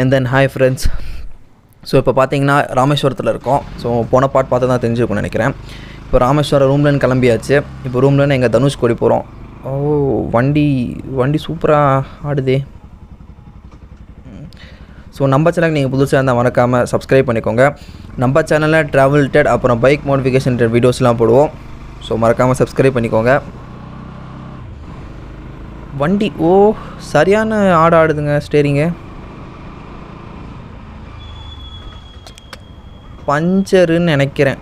And then hi friends. So இப்போ பார்த்தீங்கன்னா ராமேஸ்வரத்தில் இருக்கோம். ஸோ போன பார்ட் பார்த்து தான் தெரிஞ்சுக்கணும்னு நினைக்கிறேன். இப்போ ராமேஸ்வரம் ரூம்லேருந்து கிளம்பியாச்சு. இப்போ ரூம்லேருந்து எங்கள் தனுஷ்கோடி போகிறோம். வண்டி சூப்பராக ஆடுதே. ஸோ நம்ம சேனலுக்கு நீங்கள் புதுசாக இருந்தால் மறக்காமல் சப்ஸ்கிரைப் பண்ணிக்கோங்க. நம்ம சேனலில் ட்ராவல் டெட் அப்புறம் பைக் மோடிஃபிகேஷன் வீடியோஸ்லாம் போடுவோம். ஸோ மறக்காமல் சப்ஸ்கிரைப் பண்ணிக்கோங்க. வண்டி சரியான ஆடுதுங்க. ஸ்டேரிங்கு பஞ்சருன்னு நினைக்கிறேன்.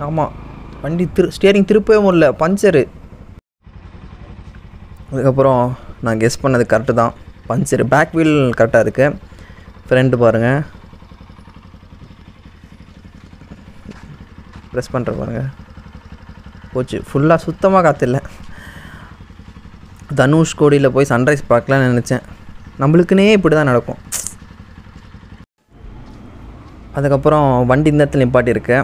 ஆமாம், வண்டி ஸ்டேரிங் திருப்பவே முடியல, பஞ்சரு. அதுக்கப்புறம் நான் கெஸ் பண்ணது கரெக்டு தான், பஞ்சரு. பேக் வீல் கரெக்டாக இருக்குது. ஃப்ரண்ட்டு பாருங்கள், ப்ரெஸ் பண்ணுற பாருங்கள், போச்சு. ஃபுல்லாக சுத்தமாக காற்றில்லை. தனுஷ்கோடியில் போய் சன்ரைஸ் பார்க்கலான்னு நினச்சேன். நம்மளுக்குன்னே இப்படி தான் நடக்கும். அதுக்கப்புறம் வண்டி இந்த இடத்துல நிப்பாட்டி இருக்கு.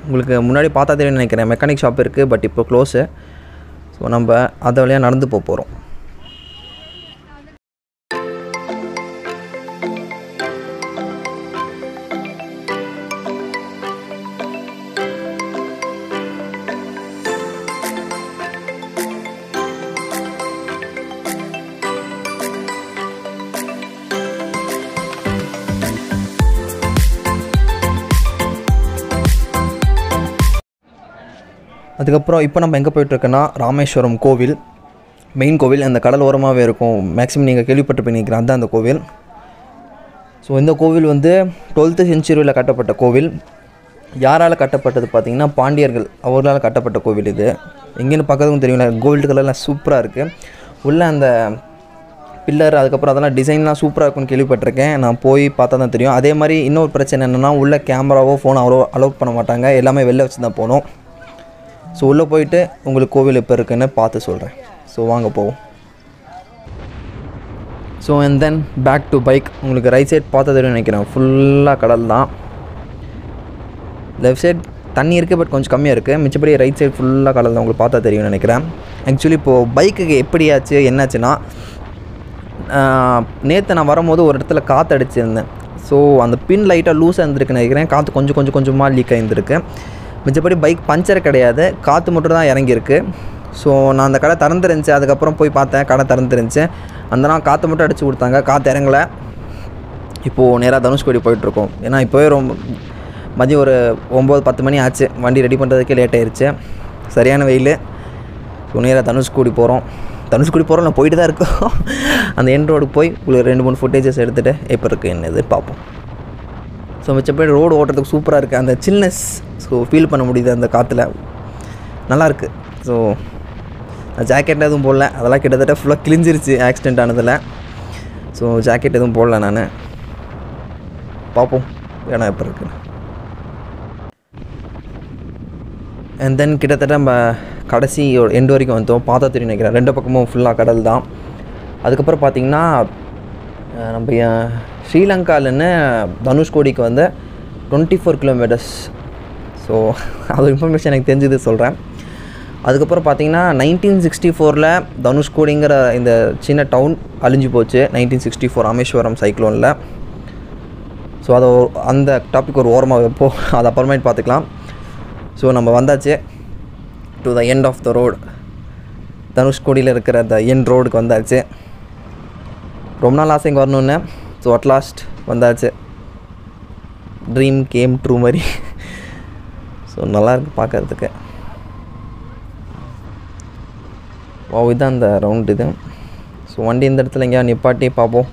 உங்களுக்கு முன்னாடி பார்த்தா தெரியும் நினைக்கிறேன், மெக்கானிக் ஷாப் இருக்குது, பட் இப்போ க்ளோஸு. ஸோ நம்ம அதை வழியாக நடந்து போகிறோம். அதுக்கப்புறம் இப்போ நம்ம எங்கே போய்ட்டுருக்கோன்னா ராமேஸ்வரம் கோவில், மெயின் கோவில். அந்த கடல் ஓரமாகவே இருக்கும். மேக்ஸிமம் நீங்கள் கேள்விப்பட்டு நினைக்கிறேன், அதுதான் அந்த கோவில். ஸோ இந்த கோவில் வந்து 12th centuryயில் கட்டப்பட்ட கோவில். யாரால் கட்டப்பட்டது பார்த்திங்கன்னா பாண்டியர்கள், அவர்களால் கட்டப்பட்ட கோவில் இது. எங்கேன்னு பார்க்கறதுக்கும் தெரியல, கோல்டு கலர்லாம் சூப்பராக இருக்குது. உள்ளே அந்த பில்லர் அதுக்கப்புறம் அதெல்லாம் டிசைன்லாம் சூப்பராக இருக்குன்னு கேள்விப்பட்டிருக்கேன். நான் போய் பார்த்தா தான் தெரியும். அதே மாதிரி இன்னொரு பிரச்சனை என்னென்னா, உள்ளே கேமராவோ ஃபோனோ அலோவ் பண்ண மாட்டாங்க, எல்லாமே வெளில வச்சு தான் போகணும். ஸோ உள்ளே போயிட்டு உங்களுக்கு கோவில் எப்போ இருக்குன்னு பார்த்து சொல்கிறேன். ஸோ வாங்க போவோம். So and then back to bike. உங்களுக்கு ரைட் சைட் பார்த்து தெரியும் நினைக்கிறேன், ஃபுல்லாக கடல் தான். லெஃப்ட் சைட் தண்ணி இருக்குது, பட் கொஞ்சம் கம்மியாக இருக்குது. மிச்சப்படி ரைட் சைட் ஃபுல்லாக கடல் தான், உங்களுக்கு பார்த்தா தெரியும்னு நினைக்கிறேன். ஆக்சுவலி இப்போது பைக்குக்கு எப்படியாச்சு என்னாச்சுன்னா, நேற்று நான் வரும்போது ஒரு இடத்துல காற்று அடிச்சிருந்தேன். ஸோ அந்த பின் லைட்டாக லூஸாக இருந்திருக்குன்னு நினைக்கிறேன். காற்று கொஞ்சமாக லீக் ஆகிருந்துருக்கு. மிச்சப்படி பைக் பஞ்சர் கிடையாது, காற்று மட்டும் தான் இறங்கியிருக்கு. ஸோ நான் அந்த கடை திறந்துருந்துச்சு. அதுக்கப்புறம் போய் பார்த்தேன், கடை திறந்துருந்துச்சு. அந்த நாள் காற்று மட்டும் அடித்து கொடுத்தாங்க, காற்று இறங்கலை. இப்போது நேராக தனுஷ்கோடி போயிட்டுருக்கோம். ஏன்னா இப்போவே ரொம்ப மதியம் ஒரு 9-10 மணி ஆச்சு. வண்டி ரெடி பண்ணுறதுக்கே லேட் ஆயிடுச்சு, சரியான வெயில். ஸோ நேராக தனுஷ்கோடி போகிறோம். நான் போயிட்டு தான் இருக்கோம். அந்த எண்ட் ரோடுக்கு போய் உங்களுக்கு 2-3 ஃபுட்டேஜஸ் எடுத்துகிட்டு எப்போ இருக்குது என்னது பார்ப்போம். ஸோ மிச்சப்படி ரோடு ஓட்டுறதுக்கு சூப்பராக இருக்குது. அந்த சில்னஸ் ஸோ ஃபீல் பண்ண முடியுது அந்த காற்றுல, நல்லாயிருக்கு. ஸோ நான் ஜாக்கெட் எதுவும் போடல, அதெல்லாம் கிட்டத்தட்ட ஃபுல்லாக கிழிஞ்சிருச்சு ஆக்சிடெண்ட் ஆனதில். ஸோ ஜாக்கெட் எதுவும் போடல நான். பார்ப்போம் ஏன்னா எப்போ இருக்குது. அண்ட் தென் கிட்டத்தட்ட நம்ம கடைசி எண்டு வரைக்கும் வந்தோம். பார்த்தா தெரியும் நினைக்கிறேன், 2 பக்கமும் ஃபுல்லாக கடல் தான். அதுக்கப்புறம் பார்த்திங்கன்னா நம்ம ஸ்ரீலங்காவில்னு தனுஷ்கோடிக்கு வந்து 24 கிலோமீட்டர்ஸ். ஸோ அது இன்ஃபர்மேஷன் எனக்கு தெரிஞ்சது சொல்கிறேன். அதுக்கப்புறம் பார்த்திங்கன்னா 1964 தனுஷ்கோடிங்கிற இந்த சின்ன டவுன் அழிஞ்சு போச்சு. 1964 ராமேஸ்வரம் சைக்ளோனில். ஸோ அதை அந்த டாபிக் ஒரு ஓரமாக வைப்போம், அது அப்புறமேட்டு பார்த்துக்கலாம். ஸோ நம்ம வந்தாச்சு to the end of the road. தனுஷ்கோடியில் இருக்கிற த எண்ட் ரோடுக்கு வந்தாச்சு. ரொம்ப நாள் ஆசை இங்கே வரணுன்னு. ஸோ அட்லாஸ்ட் வந்தாச்சு. ட்ரீம் கேம் ட்ரூ மாதிரி. ஸோ நல்லாயிருக்கு பார்க்குறதுக்கு. இதுதான் அந்த ரவுண்டு இது. ஸோ வண்டி இந்த இடத்துல எங்கேயா நிப்பாட்டி பார்ப்போம்.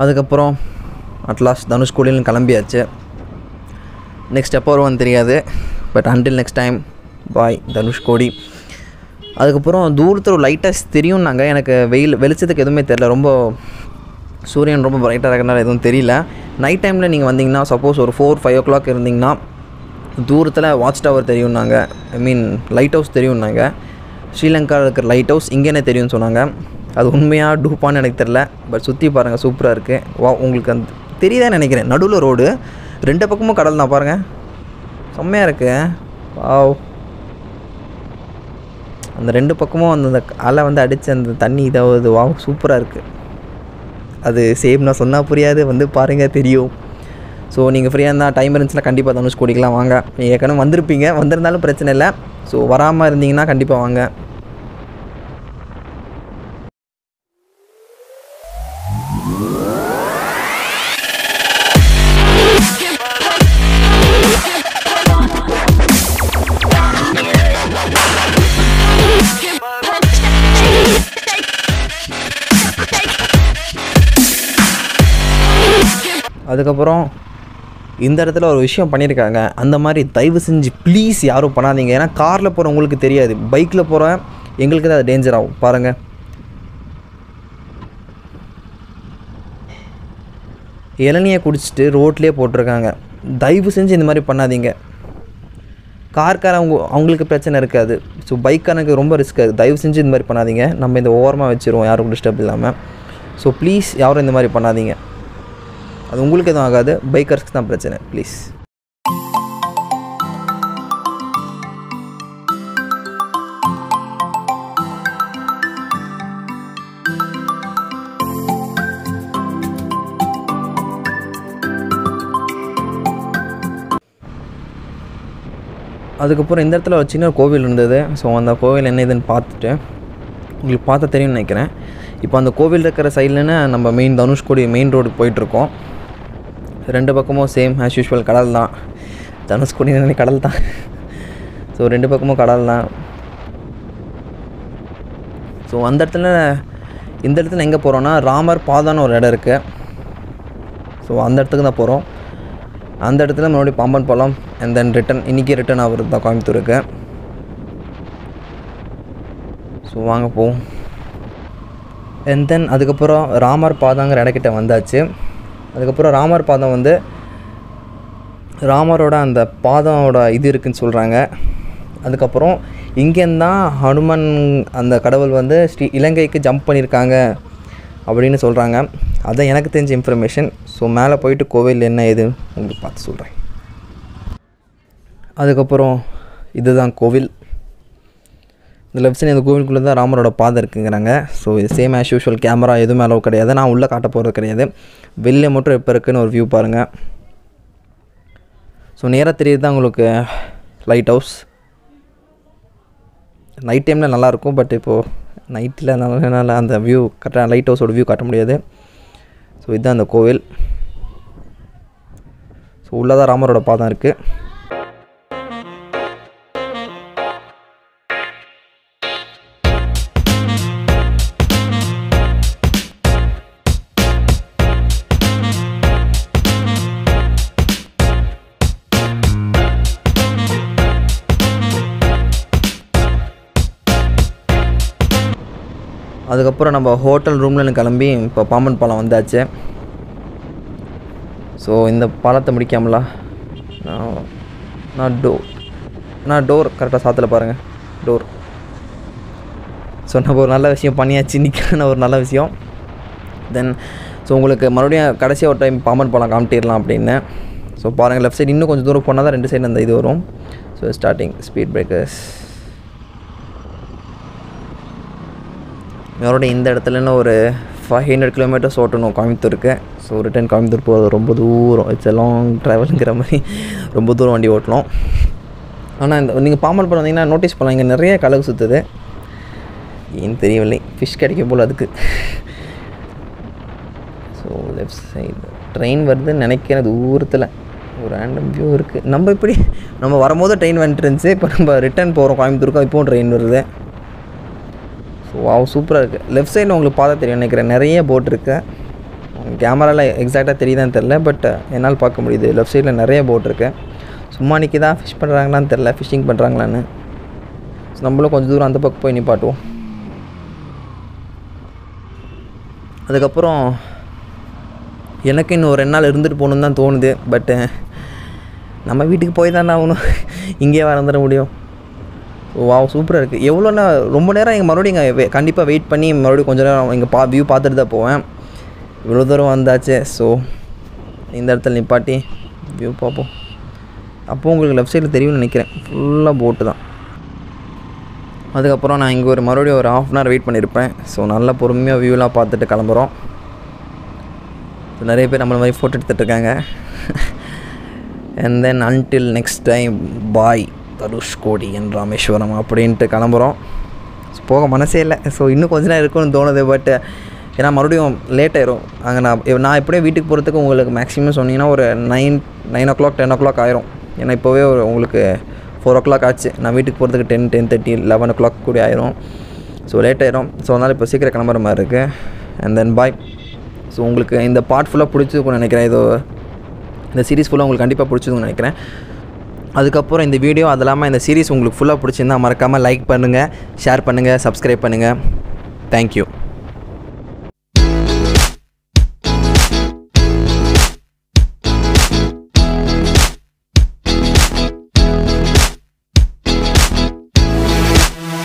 அதுக்கப்புறம் அட்லாஸ்ட் தனுஷ்கோடியில் கிளம்பியாச்சு. நெக்ஸ்ட் எப்போ வருவான்னு தெரியாது. But until next time bye Dhanushkodi. அதுக்கப்புறம் தூரத்தில் ஒரு லைட்டாக தெரியும்னாங்க. எனக்கு வெளிச்சத்துக்கு எதுவுமே தெரில. ரொம்ப சூரியன் ரொம்ப பிரைட்டாக இருக்கிறனால எதுவும் தெரியல. நைட் டைமில் நீங்கள் வந்தீங்கன்னா சப்போஸ் ஒரு 4-5 o'clock இருந்தீங்கன்னா தூரத்தில் வாட்ச் டவர் தெரியும்னாங்க. லைட் ஹவுஸ் தெரியும்னாங்க. ஸ்ரீலங்காவில் இருக்கிற லைட் ஹவுஸ் இங்கேனே தெரியும்னு சொன்னாங்க. அது உண்மையாக டூப்பான்னு எனக்கு தெரில. பட் சுற்றி பாருங்கள், சூப்பராக இருக்குது. உங்களுக்கு அந்த தெரியுதான்னு நினைக்கிறேன். நடுவில் ரோடு, 2 பக்கமும் கடல் தான் பாருங்கள், செம்மையாக இருக்குது. வாவ், அந்த 2 பக்கமும் அந்த அலை வந்து அடித்து அந்த தண்ணி இதாவது வாவ் சூப்பராக இருக்குது. அது சேம் நான் சொன்னால் புரியாது, வந்து பாருங்கள் தெரியும். ஸோ நீங்கள் ஃப்ரீயாக இருந்தால் டைம் இருந்துச்சுன்னா கண்டிப்பாக தனுஷ்கோடிக்கெலாம் வாங்க. நீங்கள் ஏற்கனவே வந்திருப்பீங்க, வந்திருந்தாலும் பிரச்சனை இல்லை. ஸோ வராமல் இருந்தீங்கன்னா கண்டிப்பாக வாங்க. அதுக்கப்புறம் இந்த இடத்துல ஒரு விஷயம் பண்ணியிருக்காங்க. அந்த மாதிரி தயவு செஞ்சு ப்ளீஸ் யாரும் பண்ணாதீங்க. ஏன்னா காரில் போகிறவங்களுக்கு தெரியாது, பைக்கில் போகிற எங்களுக்கு தான் அது டேஞ்சர் ஆகும். பாருங்கள், இளநியை குடிச்சிட்டு ரோட்லேயே போட்டிருக்காங்க. தயவு செஞ்சு இந்த மாதிரி பண்ணாதீங்க. அவங்களுக்கு பிரச்சனை இருக்காது. ஸோ பைக்காரனுக்கு ரொம்ப ரிஸ்க். அது தயவு செஞ்சு இந்த மாதிரி பண்ணாதீங்க. நம்ம இந்த ஓரமாக வச்சுருவோம் யாருக்கும் டிஸ்டர்ப் இல்லாமல். ஸோ ப்ளீஸ் யாரும் இந்த மாதிரி பண்ணாதீங்க. அது உங்களுக்கு எதுவும் ஆகாது, பைக்கர்ஸ்க்கு தான் பிரச்சனை. ப்ளீஸ். அதுக்கப்புறம் இந்த இடத்துல ஒரு சின்ன கோவில் இருந்தது. ஸோ அந்த கோவில் என்ன இதுன்னு பார்த்துட்டு உங்களுக்கு பார்த்தா தெரியும்னு நினைக்கிறேன். இப்போ அந்த கோவில் இருக்கிற சைட்லன்னு நம்ம மெயின் தனுஷ்கோடி மெயின் ரோடுக்கு போயிட்டுருக்கோம். 2 பக்கமும் சேம் ஆஸ் யூஷுவல் கடல் தான். தனுஷ்கோடி கடல் தான். ஸோ 2 பக்கமும் கடல் தான். ஸோ இந்த இடத்துல எங்கே போகிறோன்னா ராமர் பாதான்னு ஒரு இடம் இருக்குது. ஸோ அந்த இடத்துக்கு தான் போகிறோம். அந்த இடத்துல மறுபடியும் பாம்பன் போகலாம். அண்ட் தென் இன்றைக்கி ரிட்டன் ஆகிறது தான் கோயம்புத்தூருக்கு. ஸோ வாங்க போவோம். அண்ட் தென் அதுக்கப்புறம் ராமர் பாதாங்கிற இடக்கிட்ட வந்தாச்சு. அதுக்கப்புறம் ராமர் பாதம் வந்து ராமரோட அந்த பாதமோட இது இருக்குதுன்னு சொல்கிறாங்க. அதுக்கப்புறம் இங்கேருந்து தான் ஹனுமன் அந்த கடவுள் வந்து இலங்கைக்கு ஜம்ப் பண்ணியிருக்காங்க அப்படின்னு சொல்கிறாங்க. அதுதான் எனக்கு தெரிஞ்ச இன்ஃபர்மேஷன். ஸோ மேலே போயிட்டு கோவில் என்ன ஏதுன்னு உங்களுக்கு பார்த்து சொல்கிறேன். அதுக்கப்புறம் இதுதான் கோவில். இந்த லெஃப்ட் சைடு இந்த கோவிலுக்குள்ளே தான் ராமரோட பாதை இருக்குங்கிறாங்க. ஸோ இது சேம் ஆஸ் யூஷுவல், கேமரா எதுவுமே அளவு கிடையாது. நான் உள்ளே காட்ட போகிறது கிடையாது. வெளியே மட்டும் எப்போ இருக்குதுன்னு ஒரு வியூ பாருங்கள். ஸோ நேராக தெரியுது தான் உங்களுக்கு லைட் ஹவுஸ். நைட் டைமில் நல்லாயிருக்கும். பட் இப்போது நைட்டில் நல்லா அந்த வியூ கரெக்டாக லைட் ஹவுஸோட வியூ காட்ட முடியாது. ஸோ இதுதான் அந்த கோவில். ஸோ உள்ளே தான் ராமரோட பாதம் இருக்குது. அதுக்கப்புறம் நம்ம ஹோட்டல் ரூமில் கிளம்பி இப்போ பாம்பன் பாலம் வந்தாச்சு. ஸோ இந்த பாலத்தை முடிக்காமலா நான் டோர் கரெக்டாக சாத்தல பாருங்கள், டோர். ஸோ நம்ம ஒரு நல்ல விஷயம் பண்ணியாச்சு இன்றைக்கான ஒரு நல்ல விஷயம். தென் ஸோ உங்களுக்கு மறுபடியும் கடைசியாக ஒரு டைம் பாம்பன் பாலம் காமிட்டிடலாம் அப்படின்னு. ஸோ பாருங்கள், லெஃப்ட் சைடு இன்னும் கொஞ்சம் தூரம் போனால் தான் 2 சைடு அந்த இது வரும். So starting speed breakers. மறுபடியும் இந்த இடத்துலன்னு ஒரு 500 kilometers ஓட்டணும் கோயம்புத்தூருக்கு. ஸோ ரிட்டன் கோயம்புத்தூர் போகிறது ரொம்ப தூரம். இட்ஸ் எ லாங் ட்ராவலுங்கிற மாதிரி ரொம்ப தூரம் வண்டி ஓட்டணும். ஆனால் இந்த நீங்கள் பாம்பன் பாலம் வந்தீங்கன்னா நோட்டீஸ் பண்ணலாம், இங்கே நிறைய கலகு சுற்றுது. ஏன்னு தெரியவில்லை, ஃபிஷ் கிடைக்கும் போல் அதுக்கு. ஸோ லெஃப்ட் சைடு ட்ரெயின் வருதுன்னு நினைக்கிறேன். தூரத்தில் ஒரு ரேண்டம் வியூ இருக்குது. நம்ம வரும்போது ட்ரெயின் வந்துட்டு இருந்துச்சு. இப்போ நம்ம ரிட்டன் போகிறோம் கோயம்புத்தூருக்கு, இப்போவும் ட்ரெயின் வருது. ஸோ சூப்பராக இருக்குது. லெஃப்ட் சைடில் உங்களுக்கு பார்த்தா தெரியும் நினைக்கிறேன், நிறைய போட் இருக்குது. கேமராவில் எக்ஸாக்டாக தெரியுதான்னு தெரில, பட் என்னால் பார்க்க முடியுது. லெஃப்ட் சைடில் நிறைய போட் இருக்குது. சும்மா நிற்கிதா ஃபிஷ் பண்ணுறாங்களான்னு தெரில, ஃபிஷ்ஷிங் பண்ணுறாங்களான்னு. ஸோ நம்மளும் கொஞ்சம் தூரம் அந்த பக்கம் போய் நிப்பாட்டுவோம். அதுக்கப்புறம் எனக்கு இன்னும் 2 நாள் இருந்துட்டு போகணுன்னு தான் தோணுது. பட்டு நம்ம வீட்டுக்கு போய் தானே ஆகணும், இங்கேயே வந்துட முடியும். வாவ் சூப்பராக இருக்குது. எவ்வளோன்னா ரொம்ப நேரம் எங்கள் மறுபடியும் இங்கே கண்டிப்பாக வெயிட் பண்ணி மறுபடியும் கொஞ்சம் நேரம் இங்கே வியூ பார்த்துட்டு தான் போவேன். இவ்வளோ தூரம் வந்தாச்சு. ஸோ இந்த இடத்துல நிப்பாட்டி வியூ பார்ப்போம். அப்போது உங்களுக்கு லெஃப்ட் சைடில் தெரியும்னு நினைக்கிறேன், ஃபுல்லாக போட்டு தான். அதுக்கப்புறம் நான் இங்கே மறுபடியும் ஒரு 1/2 hour வெயிட் பண்ணியிருப்பேன். ஸோ நல்லா பொறுமையாக வியூலாம் பார்த்துட்டு கிளம்புறோம். ஸோ நிறைய பேர் நம்மள மாதிரி ஃபோட்டோ எடுத்துகிட்ருக்காங்க. And then until next time bye Dhanushkodi and Rameswaram அப்படின்ட்டு கிளம்புறோம். ஸோ போக மனசே இல்லை. ஸோ இன்னும் கொஞ்ச நேரம் இருக்கும்னு தோணுது. பட் ஏன்னா மறுபடியும் லேட் ஆயிரும். அங்கே நான் எப்படியே வீட்டுக்கு போகிறதுக்கு உங்களுக்கு மேக்ஸிமம் சொன்னீங்கன்னா ஒரு 9 o'clock 10 o'clock ஆயிரும். ஏன்னா இப்போவே உங்களுக்கு 4 o'clock ஆச்சு. நான் வீட்டுக்கு போகிறதுக்கு 10, 10:30, 11 o'clock கூட ஆயிரும். ஸோ லேட் ஆயிரும். ஸோ அதனால் இப்போ சீக்கிரம் கிளம்புற மாதிரி இருக்குது. And then bye. ஸோ உங்களுக்கு இந்த பார்ட் ஃபுல்லாக பிடிச்சிருக்குன்னு நினைக்கிறேன். இந்த சீரிஸ் ஃபுல்லாக உங்களுக்கு கண்டிப்பாக பிடிச்சிருக்குன்னு நினைக்கிறேன். அதுக்கப்புறம் இந்த வீடியோ அது இல்லாமல் இந்த சீரிஸ் உங்களுக்கு ஃபுல்லாக பிடிச்சிருந்தால் மறக்காமல் லைக் பண்ணுங்கள், ஷேர் பண்ணுங்கள், சப்ஸ்கிரைப் பண்ணுங்கள். தேங்க்யூ.